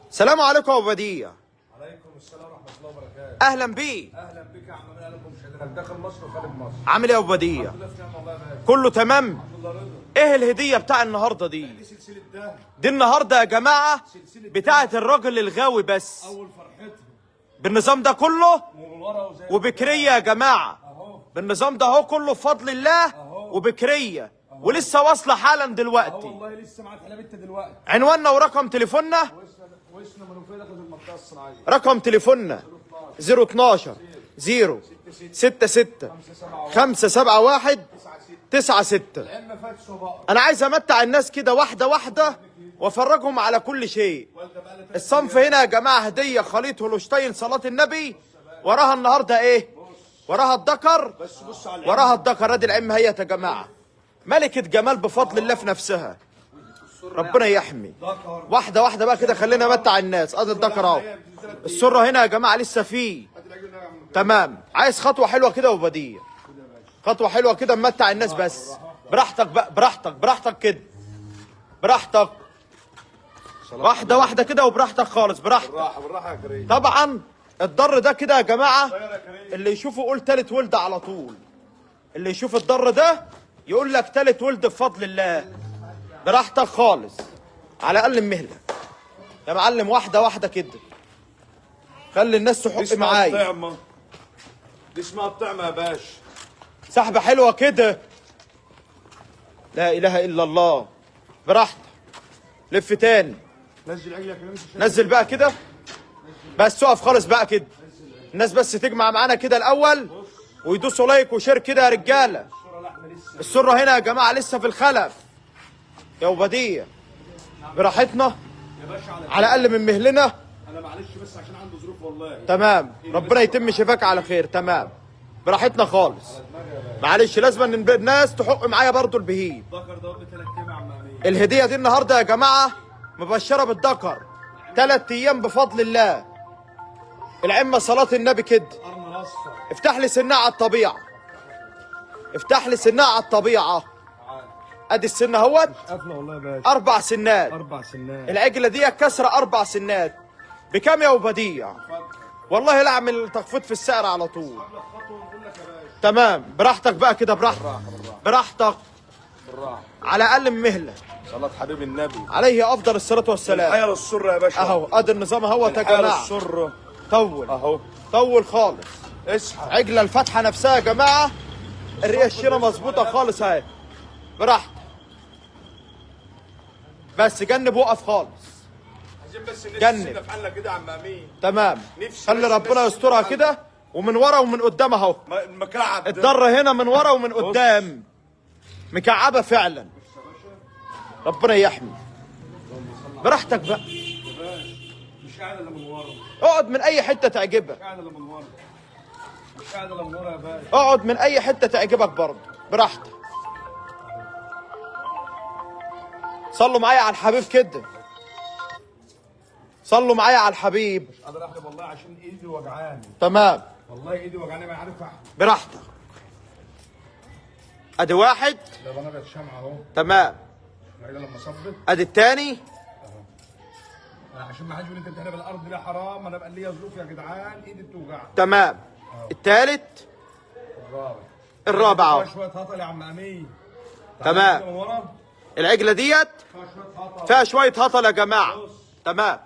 السلام عليكم يا ابو بديع. عليكم السلام ورحمه الله وبركاته. اهلا بيك. اهلا بك يا عم، من اهلا بمشاهدينك داخل مصر وخارج مصر. عامل ايه يا ابو بديع؟ الحمد لله في نعمه والله يا باشا. كله تمام. الحمد لله رضا. ايه الهديه بتاع النهارده دي دي؟ سلسله ده دي النهارده يا جماعه بتاعه الراجل الغاوي بس، اول فرحتهم بالنظام ده كله ومن ورا وزي وبكريه يا جماعه. اهو بالنظام ده اهو كله بفضل الله وبكريه، ولسه واصله حالا اهو دلوقتي. والله لسه معاك حلال انت دلوقتي. عنواننا ورقم تليفوننا، واسنا منوفيه داخل المنطقه الصناعيه. رقم تليفوننا 012 066 571 96. العلم فاتس وبقر. انا عايز امتع الناس كده واحده واحده وافرجهم على كل شيء. الصنف هنا يا جماعه هديه خليط هولشتاين صلاه النبي، وراها النهارده ايه؟ وراها الدكر، بس بص على وراها الدكر. ادي العم هي يا جماعه، ملكه جمال بفضل الله في نفسها، ربنا يحمي. الدكر. واحده واحده بقى كده، خلينا امتع الناس. ادي الدكر اهو، السره هنا يا جماعه لسه فيه. تمام. عايز خطوه حلوه كده وبديع، خطوه حلوه كده نمتع الناس بس. براحتك بقى، براحتك براحتك كده، براحتك. واحده واحده كده وبراحتك خالص، براحتك. بالراحه بالراحه يا كريم. طبعا الضر ده كده يا جماعه، اللي يشوفه يقول تالت ولد على طول. اللي يشوف الضر ده يقول لك تالت ولد بفضل الله. براحتك خالص، على الاقل مهلك يا معلم. واحده واحده كده، خلي الناس تحق معايا. الطعمه دي اسمها الطعمه يا باشا. سحبه حلوه كده، لا اله الا الله. براحتك، لف تاني، نزل عجلك يا كريم. نزل بقى كده بس، تقف خالص بقى كده. الناس بس تجمع معانا كده الاول ويدوسوا لايك وشير كده يا رجاله. السره هنا يا جماعه لسه في الخلف يا بديع. براحتنا يا باشا على الاقل من مهلنا. انا معلش بس عشان عنده ظروف والله. تمام، ربنا يتم شفاك على خير. تمام، براحتنا خالص. معلش لازم ان الناس تحق معايا برضو البهيم. الدكر ده ب 3 ايام يا عم امين. الهديه دي النهارده يا جماعه مبشره بالدكر 3 ايام بفضل الله. العمه صلاه النبي كده. قرن اصفر. افتح لي سناء على الطبيعه، افتح لي سناء على الطبيعه. ادي السن اهوت، قفله والله يا باشا. 4 سنات. 4 سنات. العجله دي كسره 4 سنات. بكام يا ابو بديع؟ والله لا اعمل تخفيض في السعر على طول. خطوه ونقول لك يا باشا. تمام، براحتك بقى كده، براحتك براحتك، بالراحه. على اقل من مهله. صلاه حبيب النبي عليه افضل الصلاه والسلام. الحياه للسره يا باشا. اهو ادي النظام اهوت يا الحياه جماعه. للسره طول اهو. طول خالص. اصحى. عجله الفتحه نفسها يا جماعه، الرئه الشيره مظبوطه خالص اهي. براحتك بس، جنب وقف خالص. عايزين بس جنب. نفسنا في حالنا كده يا عم امين. تمام، نفسي خلي بس ربنا الناس يسترها تفهم. كده، ومن ورا ومن قدام اهو. المكعب ده. الضر هنا من ورا ومن قدام، مكعبه فعلا. ربنا يحمي. براحتك بقى، مش قاعد الا من ورا. اقعد من اي حته تعجبك، مش قاعد الا من ورا. مش قاعد الا من ورا يا باشا. اقعد من اي حته تعجبك برضه، براحتك. صلوا معايا على الحبيب كده، صلوا معايا على الحبيب. مش قادر احلب والله عشان ايدي وجعاني. تمام، والله ايدي وجعاني ما عارف احلب. براحتك. ادي واحد. ده بنبت شمعه اهو. تمام، العيله لما صبت. ادي التاني. انا عشان ما حدش يقول انت بتحلب الارض دي حرام، انا بقى ليا ظروف يا جدعان ايدي بتوجعني. تمام، التالت. الرابع. الرابع اهو. فيها شويه هطل يا عم امين. تمام. من ورا. العجله ديت فيها شويه هطل. فيها شويه هطل يا جماعه. تمام،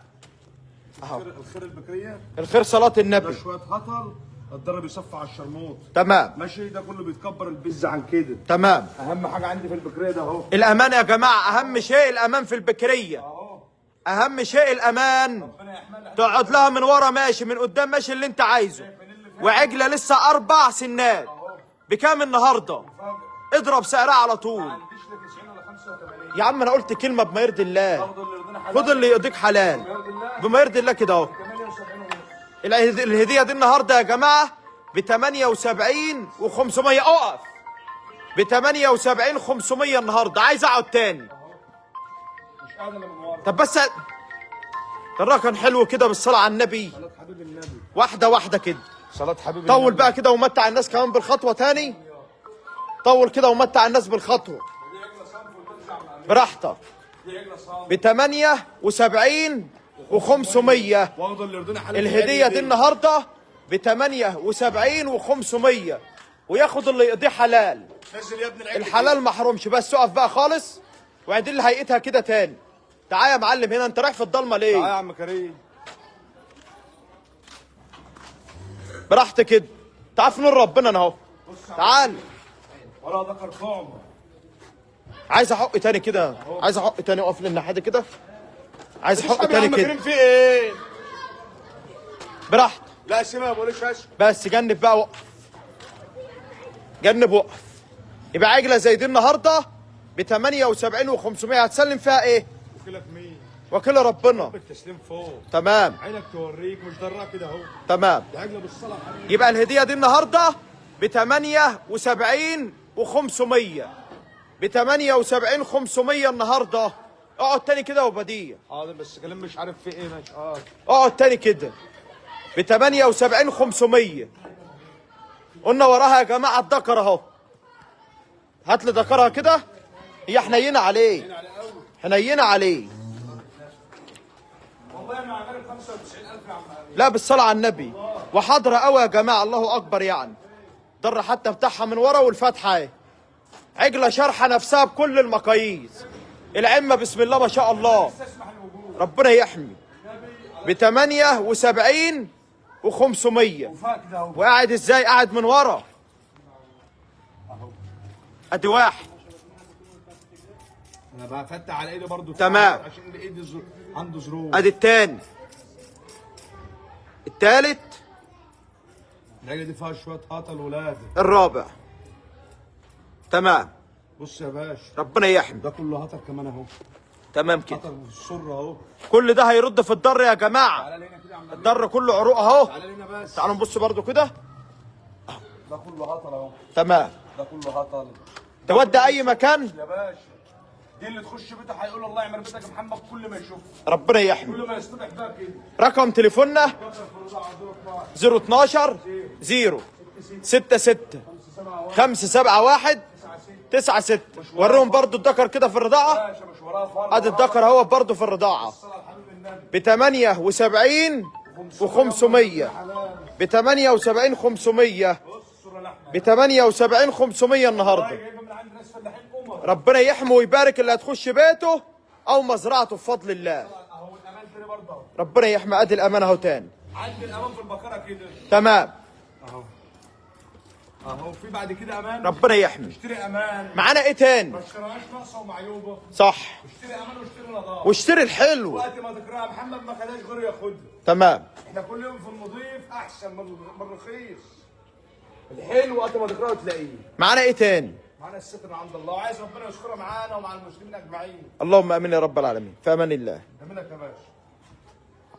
الخير البكريه. الخير صلاه ده النبي. شويه هطل. الضرب يصفى على الشرموط. تمام ماشي، ده كله بيتكبر البز عن كده. تمام. اهم حاجه عندي في البكريه ده اهو. الامان يا جماعه، اهم شيء الامان في البكريه. اهو. اهم شيء الامان. ربنا يحملها. تقعد لها من ورا ماشي، من قدام ماشي، اللي انت عايزه. وعجله لسه 4 سنات. بكام النهارده؟ اضرب سعرها على طول. ما عنديش لا 90 ولا 85. يا عم انا قلت كلمه بما يرضي الله. برضه اللي يرضينا حلال. خد اللي يرضيك حلال، يرضي الله. بما يرضي الله كده اهو. 78 ونص. الهديه دي النهارده يا جماعه ب 78 و500. اقف ب 78 500 النهارده. عايز اقعد تاني. مش قادر الا من ورا. طب بس الرقم حلو كده بالصلاه على النبي. صلاة حبيب النبي. واحده واحده كده. صلاة حبيب طول النبي. بقى كده ومتع الناس كمان بالخطوه تاني. طول كده ومتع الناس بالخطوه. دي عجلة صنف وترجع مع براحتك. دي عجلة صنف. ب 78 و500. واخد اللي يرضينا حل الهديه دي النهارده ب 78 و500، وياخد اللي يقضيه حلال. نزل يا ابن العجل. الحلال محرومش. بس اقف بقى خالص وعدل لي هيئتها كده تاني. تعالى يا معلم هنا، انت رايح في الضلمه تعالى يا ليه؟ عم كريم. براحتك كده. تعال في نور ربنا انا اهو. تعال. ولا ذكر طعم. عايز احق تاني كده، عايز احق تاني. اقف لي الناحيه دي كده، عايز احق تاني كده. كريم في ايه؟ براحتك. لا سيبها ما بقولش اشرب. بس جنب بقى، وقف. جنب وقف. يبقى عجله زي دي النهارده ب 78 و500. هتسلم فيها ايه؟ وكيلك مين؟ وكيل ربنا. بالتسليم فوق. تمام عينك توريك مش دراك كده اهو. تمام. دي عجله بالصلاه حبيبي. يبقى الهديه دي النهارده ب 78 و500. ب 78 500 النهارده. اقعد تاني كده وبديع. حاضر بس كلام مش عارف في ايه. ماشي اقعد تاني كده. ب 78 500. قلنا وراها يا جماعه الدكر اهو. هات لي دكرها كده. هي حنينه عليه، حنينه عليه. والله ما عملت 95000 يا عم. لا بالصلاه على النبي. وحاضره قوي يا جماعه، الله اكبر يعني. ضر حتى بتاعها من ورا والفتحه اهي. عجله شرحه نفسها بكل المقاييس. العمه بسم الله ما شاء الله. ربنا يحمي. ب 78 و500. وفاك ده اهو. وقاعد ازاي؟ قاعد من ورا. ادي واحد. انا بفتح على ايدي برضو. تمام. عشان ايدي عنده ظروف. ادي التاني. التالت. العجله دي فيها شويه هطل ولاده. الرابع. تمام. بص يا باشا. ربنا يحمي. ده كله هطل كمان اهو. تمام كده. هطل والسر اهو. كل ده هيرد في الضر يا جماعه. تعالى هنا كده يا عم. الضر كله عروق اهو. تعالى هنا بس. تعالوا نبص برضو كده. ده كله هطل اهو. تمام. ده كله هطل. تودي اي مكان. يا باشا دي اللي تخش بيتها هيقول الله يعمل بيتك يا محمد كل ما يشوف. ربنا يحمي. كل ما يصطبح بقى كده. رقم تليفوننا 012 0 66 571 96. وريهم برضو الدكر كده في الرضاعه. باشا مش وراه فرق. ادي الدكر اهو برضو في الرضاعه الصلاة على حبيب النبي. ب 78 و500. ب 78 500. بص الصورة لحمة. ب 78 500 النهارده. جايبها من عند ناس فلاحين قمر. ربنا يحمي ويبارك اللي هتخش بيته او مزرعته بفضل الله. اهو الامان تاني برضه اهو. ربنا يحمي. ادي الامان اهو تاني. عندي الامان في البقره كده. تمام. اهو. اهو في بعد كده امان. ربنا يحمي. اشتري امان. معانا ايه تاني؟ ما اشتريهاش ناقصه ومعيوبه. صح. اشتري امان واشتري نظافه. واشتري الحلو. وقت ما تكرهها محمد ما خلاش غيره ياخدها. تمام. احنا كل يوم في النظيف احسن من الرخيص. الحلو وقت ما تكرهه تلاقيه. معانا ايه تاني؟ معانا الستر عند الله وعايز ربنا يسترها معانا ومع المسلمين اجمعين. اللهم امين يا رب العالمين. في امان الله. منك يا باشا.